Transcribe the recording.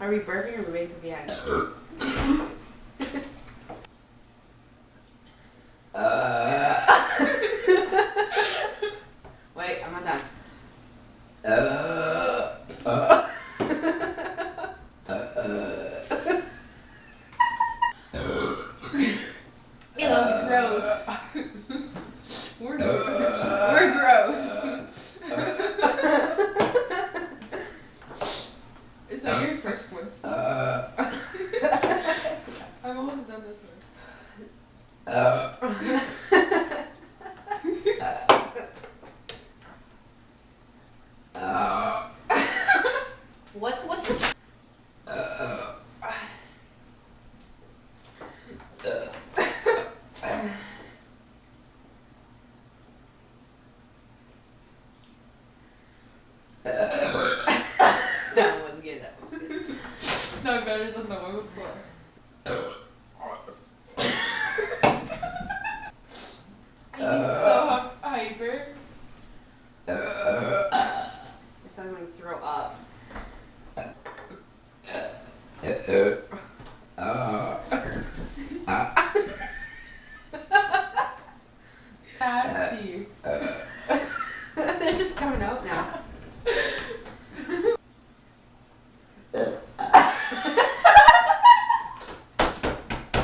Are we burping or are we waiting to the end? Wait, I'm not done. Ew, that was gross. We're gross. Is that your first one? I'm almost done this one. What's the That was good. No, better than the one before. Are you so hyper? I thought I'm gonna throw up. Nasty. They're just coming out now.